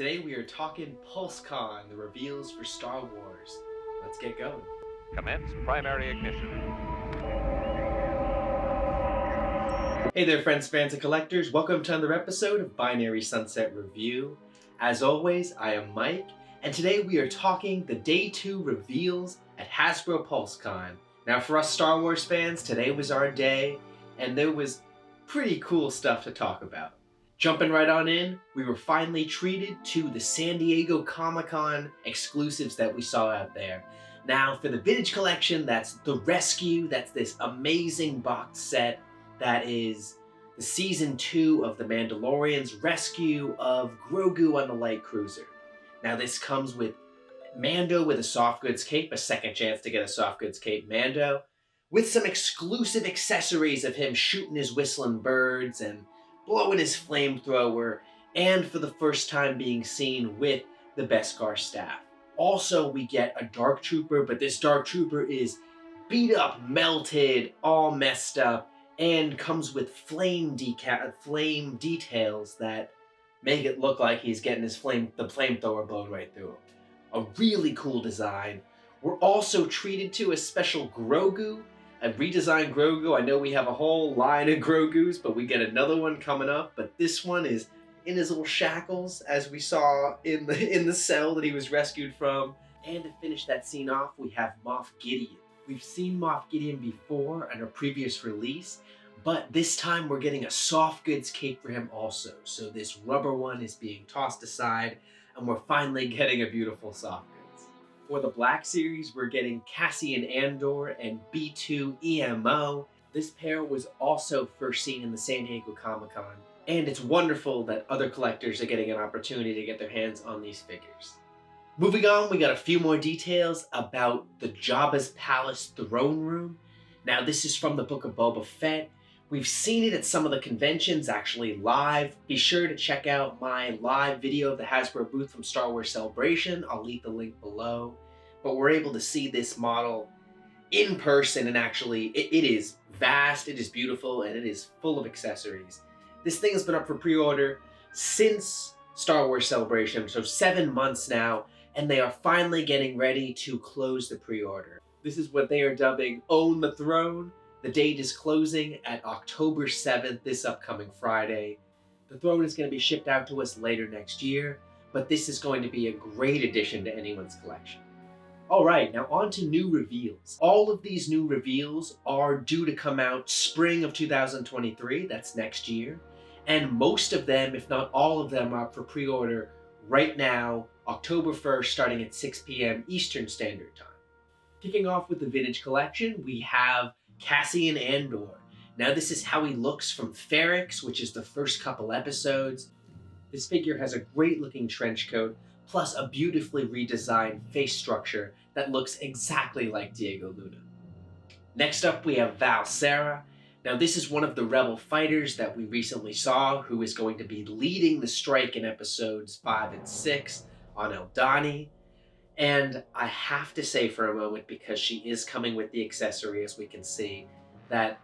Today we are talking PulseCon, the reveals for Star Wars. Let's get going. Commence primary ignition. Hey there friends, fans, and collectors. Welcome to another episode of Binary Sunset Review. As always, I am Mike, and today we are talking the Day 2 reveals at Hasbro PulseCon. Now for us Star Wars fans, today was our day, and there was pretty cool stuff to talk about. Jumping right on in, we were finally treated to the San Diego Comic-Con exclusives that we saw out there. Now for the Vintage Collection, that's The Rescue, that's this amazing box set that is the Season 2 of The Mandalorian's rescue of Grogu on the Light Cruiser. Now this comes with Mando with a soft goods cape, a second chance to get a soft goods cape Mando, with some exclusive accessories of him shooting his whistling birds and blowing his flamethrower, and for the first time being seen with the Beskar staff. Also, we get a Dark Trooper, but this Dark Trooper is beat up, melted, all messed up, and comes with flame details that make it look like he's getting his flamethrower blown right through him. A really cool design. We're also treated to a special Grogu, a redesigned Grogu. I know we have a whole line of Grogus, but we get another one coming up. But this one is in his little shackles, as we saw in the cell that he was rescued from. And to finish that scene off, we have Moff Gideon. We've seen Moff Gideon before in a previous release, but this time we're getting a soft goods cape for him also. So this rubber one is being tossed aside, and we're finally getting a beautiful soft goods. For the Black Series, we're getting Cassian Andor and B2 EMO. This pair was also first seen in the San Diego Comic-Con, and it's wonderful that other collectors are getting an opportunity to get their hands on these figures. Moving on, we got a few more details about the Jabba's Palace throne room. Now, this is from the Book of Boba Fett. We've seen it at some of the conventions, actually live. Be sure to check out my live video of the Hasbro booth from Star Wars Celebration. I'll leave the link below. But we're able to see this model in person, and actually, it is vast, it is beautiful, and it is full of accessories. This thing has been up for pre-order since Star Wars Celebration, so 7 months now, and they are finally getting ready to close the pre-order. This is what they are dubbing Own the Throne. The date is closing at October 7th, this upcoming Friday. The throne is going to be shipped out to us later next year, but this is going to be a great addition to anyone's collection. Alright, now on to new reveals. All of these new reveals are due to come out spring of 2023, that's next year, and most of them, if not all of them, are up for pre-order right now, October 1st, starting at 6 p.m. Eastern Standard Time. Kicking off with the Vintage Collection, we have Cassian Andor. Now this is how he looks from Ferrix, which is the first couple episodes. This figure has a great looking trench coat, plus a beautifully redesigned face structure that looks exactly like Diego Luna. Next up we have Val Serra. Now this is one of the Rebel fighters that we recently saw, who is going to be leading the strike in episodes 5 and 6 on Eldani. And I have to say for a moment, because she is coming with the accessory, as we can see, that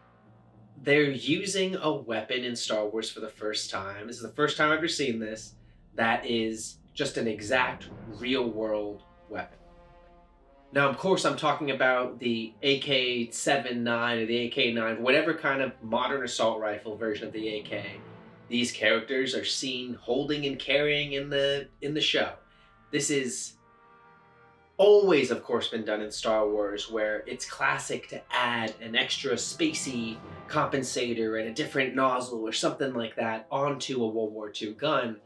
they're using a weapon in Star Wars for the first time. This is the first time I've ever seen this. That is just an exact real-world weapon. Now, of course, I'm talking about the AK-79 or the AK-9, whatever kind of modern assault rifle version of the AK these characters are seen holding and carrying in the show. This is always, of course, been done in Star Wars, where it's classic to add an extra spacey compensator and a different nozzle or something like that onto a World War II gun,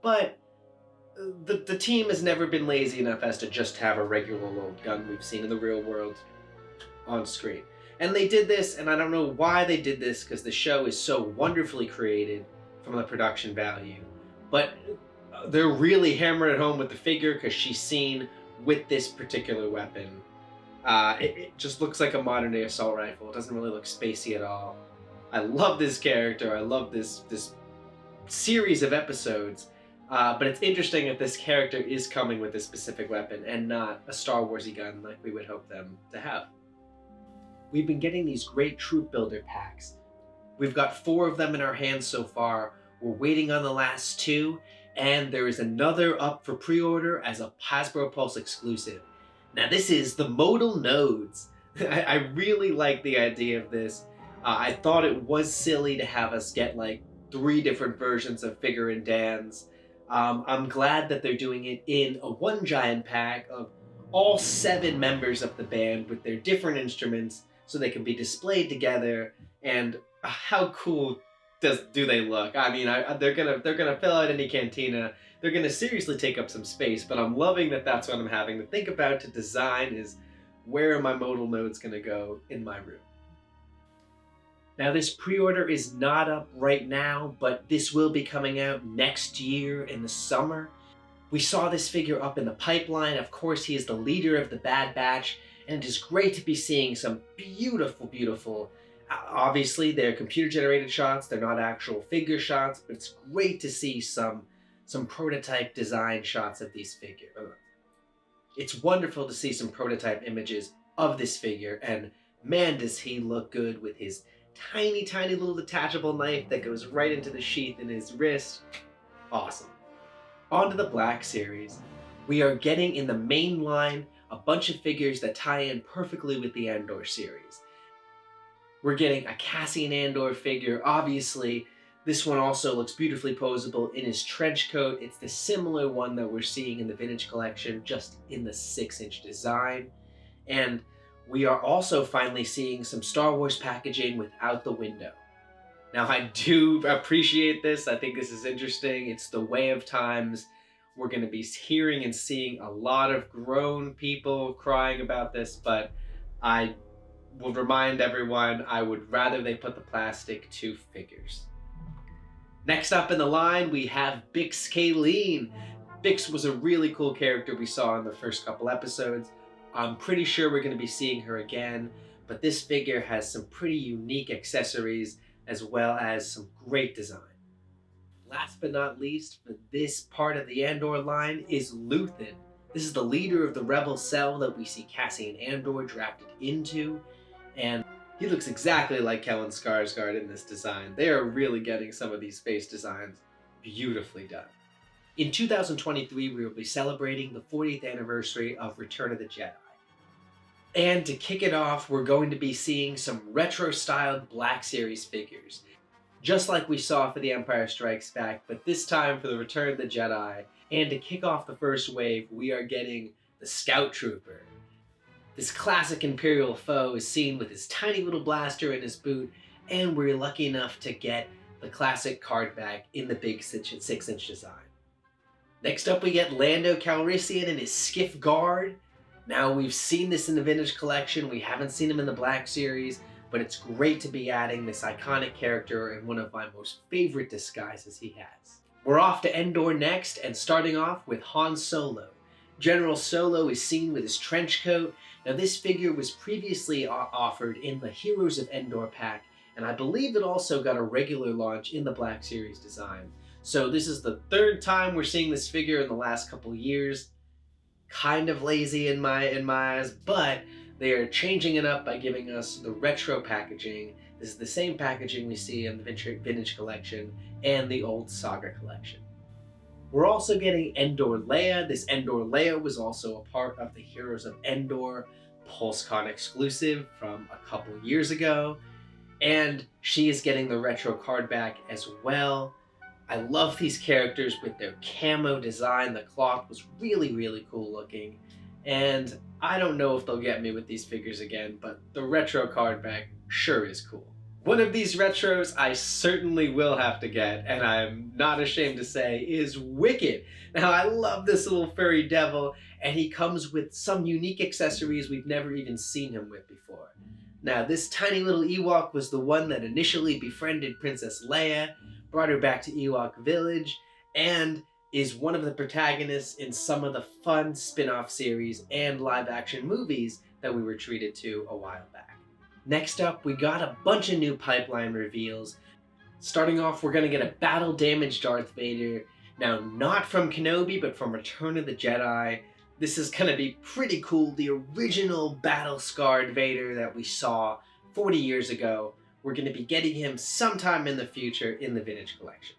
but the team has never been lazy enough as to just have a regular old gun we've seen in the real world on screen. And they did this, and I don't know why they did this, because the show is so wonderfully created from the production value, but they're really hammering it home with the figure, because she's seen with this particular weapon. It just looks like a modern day assault rifle. It doesn't really look spacey at all. I love this character. I love this series of episodes. But it's interesting that this character is coming with this specific weapon and not a Star Warsy gun like we would hope them to have. We've been getting these great troop builder packs. We've got 4 of them in our hands so far. We're waiting on the last 2, and there is another up for pre-order as a Hasbro Pulse exclusive. Now this is the modal nodes. I really like the idea of this. I thought it was silly to have us get like 3 different versions of Figure and Dan's. I'm glad that they're doing it in a one giant pack of all 7 members of the band with their different instruments so they can be displayed together. And how cool do they look? I mean, they're gonna fill out any cantina. They're gonna seriously take up some space, but I'm loving that that's what I'm having to think about to design is where are my modal nodes gonna go in my room. Now this pre-order is not up right now, but this will be coming out next year in the summer. We saw this figure up in the pipeline. Of course, he is the leader of the Bad Batch, and it is great to be seeing some beautiful, obviously they're computer-generated shots, they're not actual figure shots, but it's great to see some prototype design shots of these figures. It's wonderful to see some prototype images of this figure, and man does he look good with his tiny little detachable knife that goes right into the sheath in his wrist. Awesome. On to the Black Series. We are getting in the main line a bunch of figures that tie in perfectly with the Andor series. We're getting a Cassian Andor figure. Obviously, this one also looks beautifully posable in his trench coat. It's the similar one that we're seeing in the Vintage Collection, just in the 6-inch design. And we are also finally seeing some Star Wars packaging without the window. Now, I do appreciate this. I think this is interesting. It's the way of times. We're going to be hearing and seeing a lot of grown people crying about this, but I will remind everyone I would rather they put the plastic to figures. Next up in the line, we have Bix Kayleen. Bix was a really cool character we saw in the first couple episodes. I'm pretty sure we're going to be seeing her again, but this figure has some pretty unique accessories as well as some great design. Last but not least, for this part of the Andor line is Luthen. This is the leader of the Rebel cell that we see Cassian Andor drafted into, and he looks exactly like Kellen Skarsgård in this design. They are really getting some of these face designs beautifully done. In 2023, we will be celebrating the 40th anniversary of Return of the Jedi. And to kick it off, we're going to be seeing some retro-styled Black Series figures. Just like we saw for The Empire Strikes Back, but this time for the Return of the Jedi. And to kick off the first wave, we are getting the Scout Trooper. This classic Imperial foe is seen with his tiny little blaster in his boot, and we're lucky enough to get the classic card back in the big 6-inch design. Next up, we get Lando Calrissian and his Skiff Guard. Now, we've seen this in the Vintage Collection. We haven't seen him in the Black Series, but it's great to be adding this iconic character in one of my most favorite disguises he has. We're off to Endor next, and starting off with Han Solo. General Solo is seen with his trench coat. Now, this figure was previously offered in the Heroes of Endor pack, and I believe it also got a regular launch in the Black Series design. So this is the 3rd time we're seeing this figure in the last couple years. Kind of lazy in my eyes, but they are changing it up by giving us the retro packaging. This is the same packaging we see in the Vintage Collection and the old Saga Collection. We're also getting Endor Leia. This Endor Leia was also a part of the Heroes of Endor PulseCon exclusive from a couple years ago, and she is getting the retro card back as well. I love these characters with their camo design. The cloth was really cool looking. And I don't know if they'll get me with these figures again, but the retro card back sure is cool. One of these retros I certainly will have to get, and I'm not ashamed to say, is Wicket. Now, I love this little furry devil, and he comes with some unique accessories we've never even seen him with before. Now, this tiny little Ewok was the one that initially befriended Princess Leia, brought her back to Ewok Village, and is one of the protagonists in some of the fun spin-off series and live-action movies that we were treated to a while back. Next up, we got a bunch of new pipeline reveals. Starting off, we're going to get a battle-damaged Darth Vader. Now, not from Kenobi, but from Return of the Jedi. This is going to be pretty cool. The original battle-scarred Vader that we saw 40 years ago. We're going to be getting him sometime in the future in the Vintage Collection.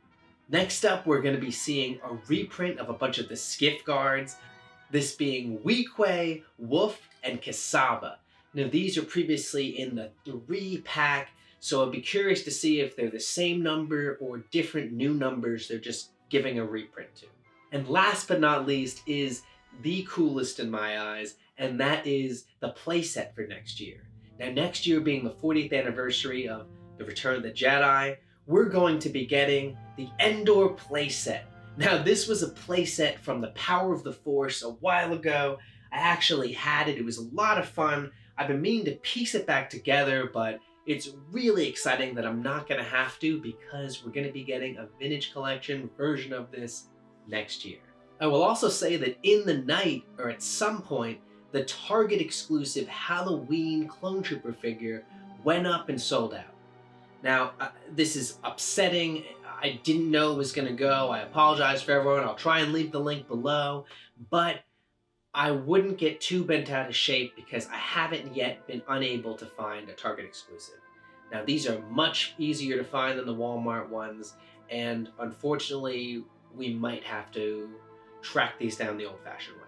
Next up, we're going to be seeing a reprint of a bunch of the Skiff guards, this being Weequay, Wolf, and Kasaba. Now, these are previously in the 3-pack, so I'd be curious to see if they're the same number or different new numbers they're just giving a reprint to. And last but not least is the coolest in my eyes, and that is the playset for next year. Now, next year being the 40th anniversary of The Return of the Jedi, we're going to be getting the Endor playset. Now, this was a playset from the Power of the Force a while ago. I actually had it. It was a lot of fun. I've been meaning to piece it back together, but it's really exciting that I'm not going to have to, because we're going to be getting a vintage collection version of this next year. I will also say that in the night, or at some point, the Target exclusive Halloween Clone Trooper figure went up and sold out. Now, this is upsetting. I didn't know it was going to go. I apologize for everyone. I'll try and leave the link below. But I wouldn't get too bent out of shape because I haven't yet been unable to find a Target exclusive. Now, these are much easier to find than the Walmart ones, and unfortunately, we might have to track these down the old-fashioned way.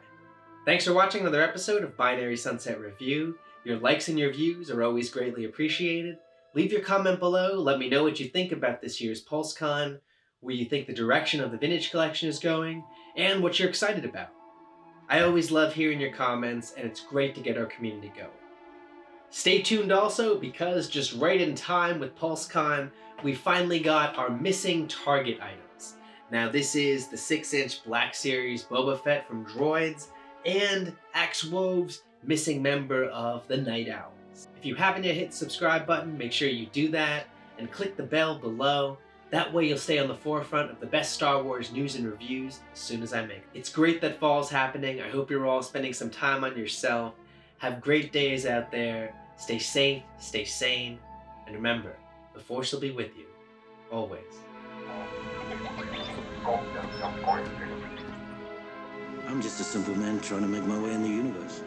Thanks for watching another episode of Binary Sunset Review. Your likes and your views are always greatly appreciated. Leave your comment below. Let me know what you think about this year's PulseCon, where you think the direction of the vintage collection is going, and what you're excited about. I always love hearing your comments, and it's great to get our community going. Stay tuned also, because just right in time with PulseCon, we finally got our missing Target items. Now, this is the 6-inch Black Series Boba Fett from Droids, and Axwove's missing member of the Night Owls. If you haven't yet hit the subscribe button, make sure you do that, and click the bell below. That way you'll stay on the forefront of the best Star Wars news and reviews as soon as I make it. It's great that fall's happening. I hope you're all spending some time on yourself. Have great days out there. Stay safe, stay sane, and remember, the Force will be with you, always. I'm just a simple man trying to make my way in the universe.